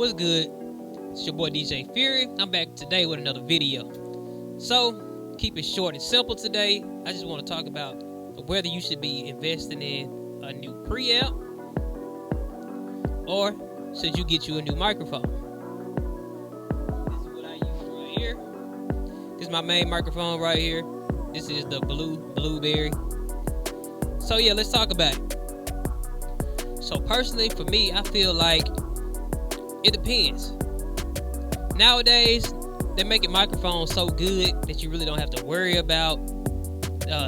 What's good? It's your boy DJ Fury. I'm back today with another video. So, keep it short and simple today. I just want to talk about whether you should be investing in a new preamp or should you get you a new microphone. This is what I use right here. This is my main microphone right here. This is the blueberry. So yeah, let's talk about it. So personally, for me, I feel like it depends. Nowadays, they're making microphones so good that you really don't have to worry about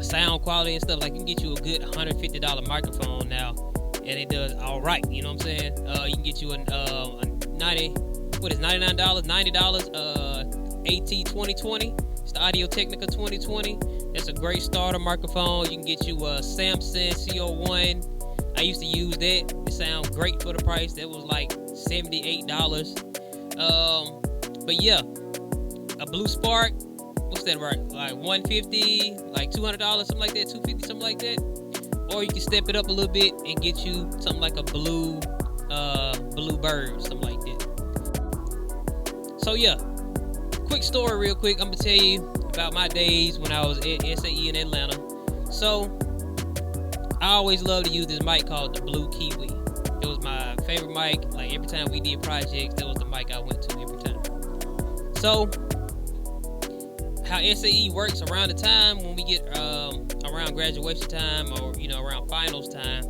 sound quality and stuff. Like, you can get you a good $150 microphone now, and it does all right. You know what I'm saying? You can get you a $99, $90 AT2020. It's the Audio-Technica 2020. That's a great starter microphone. You can get you a Samson CO1. I used to use that. It sounds great for the price. That was like $78. But yeah, a Blue Spark, what's that, right? Like $150, like $200, something like that, $250, something like that. Or you can step it up a little bit and get you something like a bluebird, something like that. So yeah, quick story real quick. I'm gonna tell you about my days when I was at SAE in Atlanta. So I always loved to use this mic called the Blue Kiwi. It was my favorite mic. Like, every time we did projects, that was the mic I went to every time. So how SAE works around the time when we get around graduation time, or around finals time,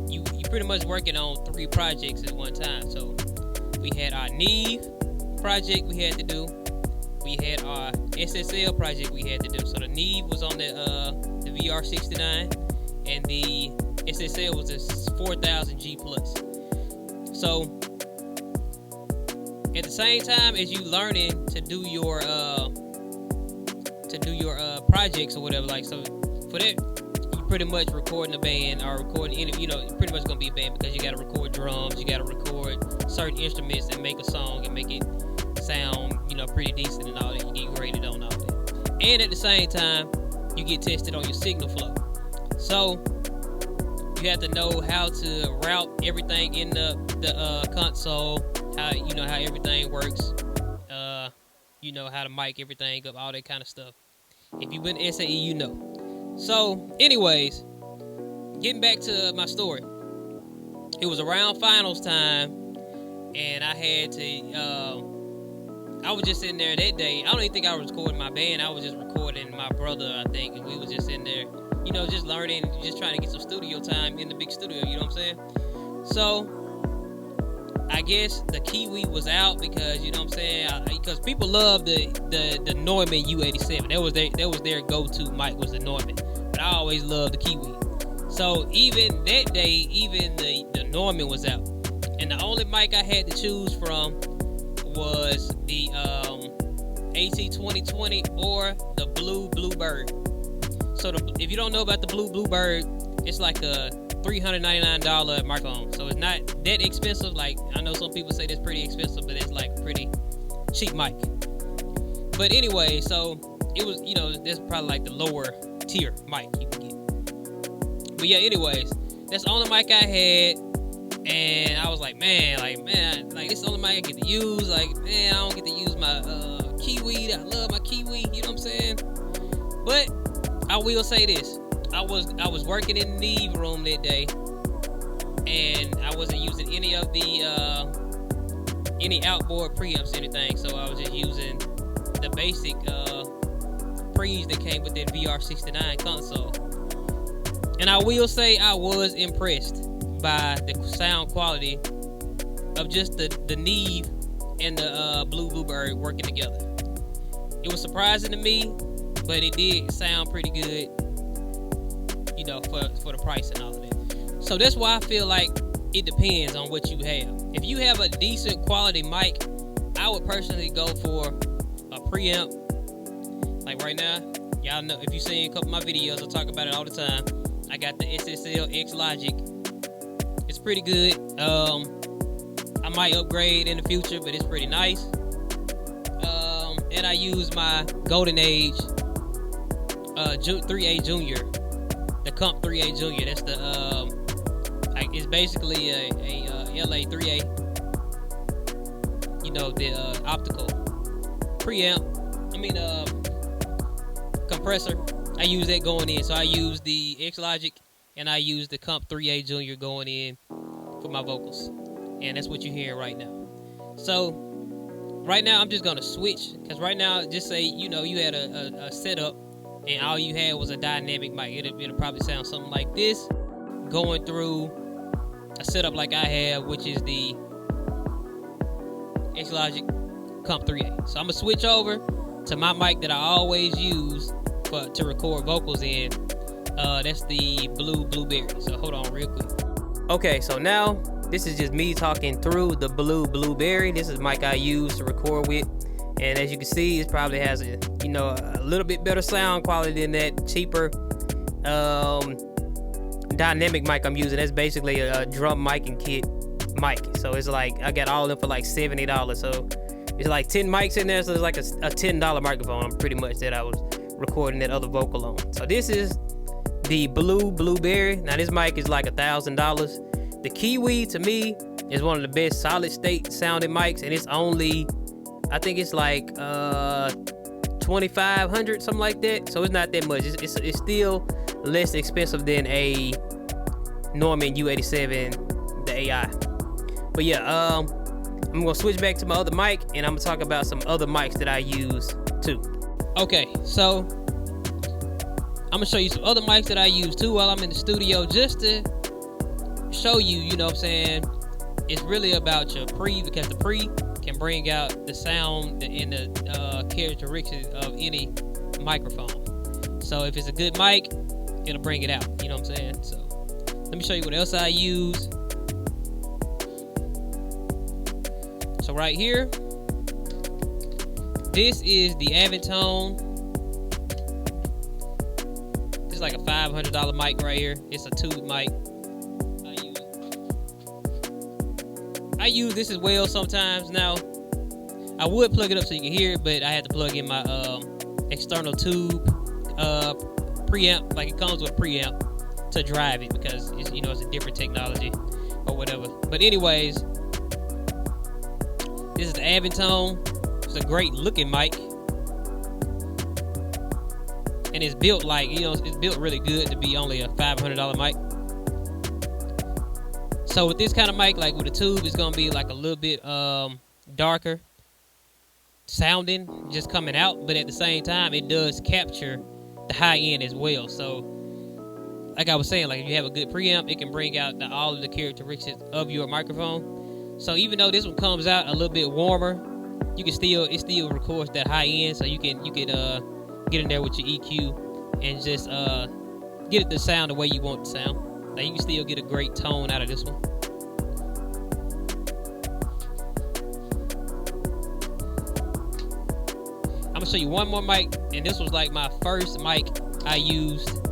you pretty much working on 3 projects at one time. So we had our Neve project we had to do. We had our SSL project we had to do. So the Neve was on the VR69, and the SSL was a 4000G plus. So at the same time as you learning to do your projects or whatever, like, so for that you pretty much recording a band or recording any, pretty much gonna be a band, because you got to record drums, you got to record certain instruments and make a song and make it sound pretty decent and all that. You get graded on all that, and at the same time you get tested on your signal flow. So you have to know how to route everything in the console, how everything works, how to mic everything up, all that kind of stuff. If you've been to SAE, So anyways, getting back to my story, it was around finals time, and I had to I was just in there that day. I don't even think I was recording my band. I was just recording my brother, I think, and we was just in there, just learning, just trying to get some studio time in the big studio, you know what I'm saying? So I guess the Kiwi was out, because because people love the Neumann U87. That was their go-to mic, was the Neumann. But I always loved the Kiwi. So even that day, even the Neumann was out, and the only mic I had to choose from was the AT2020 or the bluebird. So if you don't know about the bluebird, it's like a $399 microphone. So it's not that expensive. Like, I know some people say that's pretty expensive, but it's like a pretty cheap mic. But anyway, so it was, that's probably like the lower tier mic you can get. But yeah, anyways, that's the only mic I had. And I was like, man, it's the only mic I get to use. Like, man, I don't get to use my Kiwi. I love my Kiwi, you know what I'm saying? But I will say this. I was working in the Neve room that day, and I wasn't using any of the any outboard preamps or anything. So I was just using the basic pre's that came with that VR69 console. And I will say I was impressed by the sound quality of just the Neve and the bluebird working together. It was surprising to me, but it did sound pretty good, for the price and all of that. So that's why I feel like it depends on what you have. If you have a decent quality mic, I would personally go for a preamp. Like right now, y'all know, if you've seen a couple of my videos, I talk about it all the time. I got the SSL X Logic. It's pretty good. I might upgrade in the future, but it's pretty nice. And I use my Golden Age 3A Junior, the Comp 3A Junior. That's the it's basically a LA 3A you know, the optical preamp. Compressor. I use that going in. So I use the X-Logic and I use the Comp 3A Junior going in for my vocals. And that's what you're hearing right now. So right now I'm just gonna switch, because right now, just say, you know, you had a setup and all you had was a dynamic mic. It'll probably sound something like this going through a setup like I have, which is the X-Logic Comp 3A. So I'm gonna switch over to my mic that I always use to record vocals in. That's the bluebird. So hold on real quick. Okay, so now this is just me talking through the bluebird. This is the mic I use to record with, and as you can see, it probably has a little bit better sound quality than that cheaper dynamic mic I'm using. That's basically a drum mic and kit mic. So it's like I got all of them for like $70. So it's like 10 mics in there. So it's like a $10 microphone, pretty much, that I was recording that other vocal on. So this is the bluebird. Now this mic is like $1,000. The Kiwi, to me, is one of the best solid state sounding mics, and it's only, I think it's like $2,500, something like that. So it's not that much. It's still less expensive than a Norman U87, the AI. But yeah, I'm gonna switch back to my other mic, and I'm gonna talk about some other mics that I use too. Okay, so I'm gonna show you some other mics that I use too while I'm in the studio, just to show you, you know what I'm saying, it's really about your pre, because the pre can bring out the sound and the characteristics of any microphone. So if it's a good mic, it'll bring it out, you know what I'm saying? So let me show you what else I use. So right here, this is the Avantone. This is like a $500 mic right here. It's a tube mic. I use this as well sometimes. Now, I would plug it up so you can hear it, but I had to plug in my external tube preamp, like it comes with a preamp, to drive it, because it's, you know, it's a different technology or whatever. But anyways, this is the Avantone. It's a great looking mic, and it's built like, you know, it's built really good to be only a $500 mic. So with this kind of mic, like with a tube, it's gonna be like a little bit darker sounding, just coming out, but at the same time, it does capture the high end as well. So like I was saying, like if you have a good preamp, it can bring out all of the characteristics of your microphone. So even though this one comes out a little bit warmer, you can it still records that high end. So you can get in there with your EQ and just get it to sound the way you want it to sound. Like you can still get a great tone out of this one. I'm gonna show you one more mic, and this was like my first mic I used.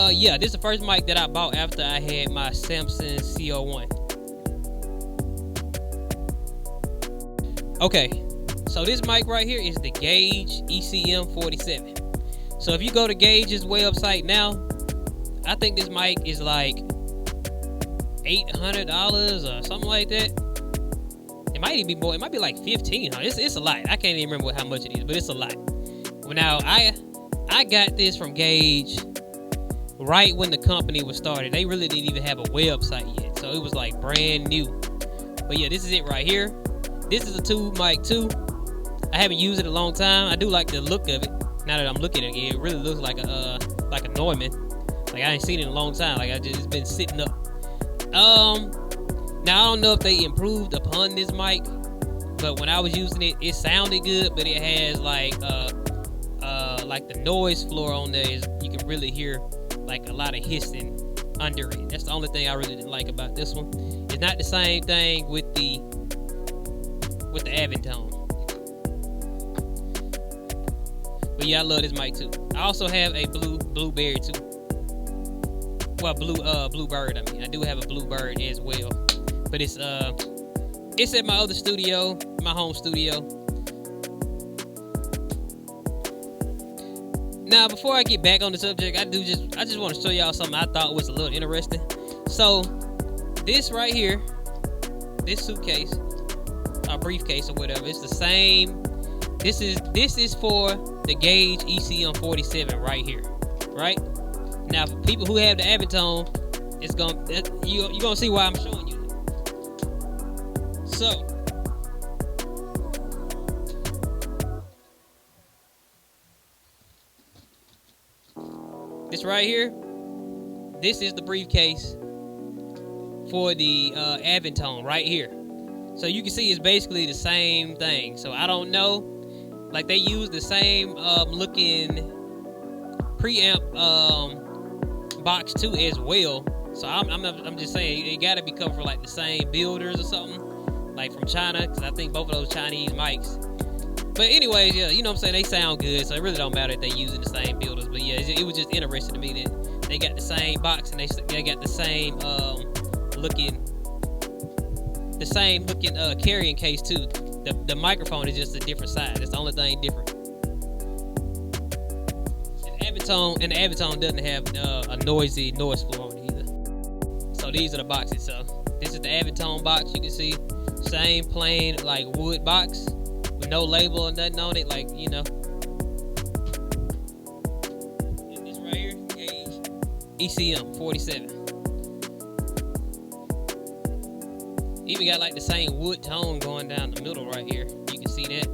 Yeah, this is the first mic that I bought after I had my Samson CO1. Okay, so this mic right here is the Gauge ECM47. So if you go to Gauge's website now, I think this mic is like $800 or something like that. It might even be more. It might be like $1,500. It's a lot. I can't even remember how much it is, but it's a lot. Well, now I got this from Gauge right when the company was started. They really didn't even have a website yet, so it was like brand new. But yeah, this is it right here. This is a tube mic too. I haven't used it in a long time. I do like the look of it. Now that I'm looking at it, it really looks like a Neumann. Like I ain't seen it in a long time. Like it's been sitting up. Now I don't know if they improved upon this mic, but when I was using it, it sounded good. But it has like the noise floor on there is, you can really hear like a lot of hissing under it. That's the only thing I really didn't like about this one. It's not the same thing with the Avantone. But yeah, I love this mic too. I also have a bluebird too. Well, bluebird. I mean, I do have a bluebird as well. But it's at my other studio, my home studio. Now, before I get back on the subject, I just want to show y'all something I thought was a little interesting. So, this right here this suitcase, or briefcase or whatever. It's the same. This is for the Gauge ECM 47 right here, right? Now, for people who have the avantone, you're gonna see why I'm showing you. So, this right here, this is the briefcase for the avantone right here. So you can see it's basically the same thing. So I don't know, like they use the same looking preamp box too as well. So I'm just saying it got to be coming from like the same builders or something, like from China, because I think both of those Chinese mics. But anyways, yeah, you know what I'm saying, they sound good, so it really don't matter if they using the same builders. But yeah, it was just interesting to me that they got the same box and they got the same looking carrying case too. The microphone is just a different side. It's the only thing different. And the avantone doesn't have a noisy noise floor on it either. So these are the boxes. So this is the avantone box. You can see same plain like wood box with no label or nothing on it, like, you know. And this right here, Gauge ECM 47. Even got like the same wood tone going down the middle right here. You can see that.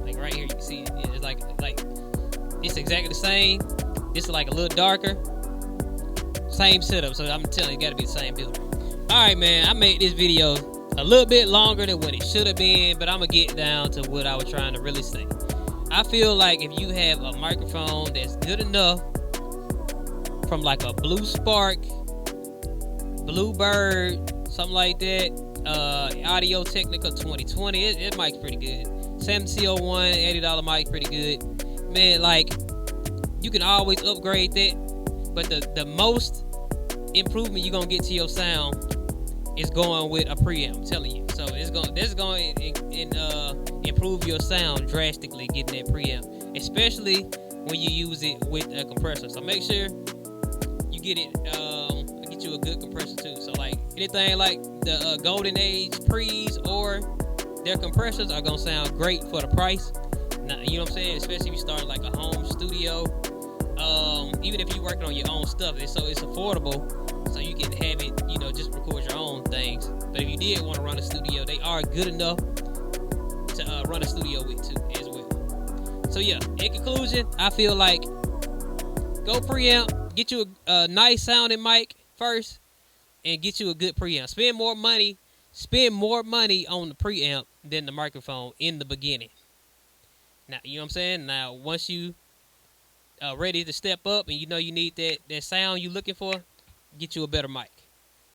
Like right here, you can see it. It's like it's exactly the same. This is like a little darker. Same setup, so I'm telling you, it gotta be the same builder. Alright, man, I made this video a little bit longer than what it should have been, but I'm gonna get down to what I was trying to really say. I feel like if you have a microphone that's good enough, from like a Blue Spark, Bluebird, something like that, AT2020 2020, it mic's pretty good. Samson CO1 $80 mic, pretty good. Man, like, you can always upgrade that, but the most improvement you're gonna get to your sound is going with a preamp. I'm telling you. So that's going to improve your sound drastically, getting that preamp, especially when you use it with a compressor. So make sure you get it. Get you a good compressor too. So like anything like the Golden Age pre's or their compressors are gonna sound great for the price. Now, you know what I'm saying? Especially if you start like a home studio. Even if you're working on your own stuff, it's affordable, so you can have it, you know, just record your own things. But if you did want to run a studio, they are good enough to run a studio with too as well. So yeah, in conclusion, I feel like go preamp, get you a nice sounding mic first, and get you a good preamp. Spend more money on the preamp than the microphone in the beginning. Now, you know what I'm saying? Now, once you ready to step up and you know you need that sound you're looking for, get you a better mic.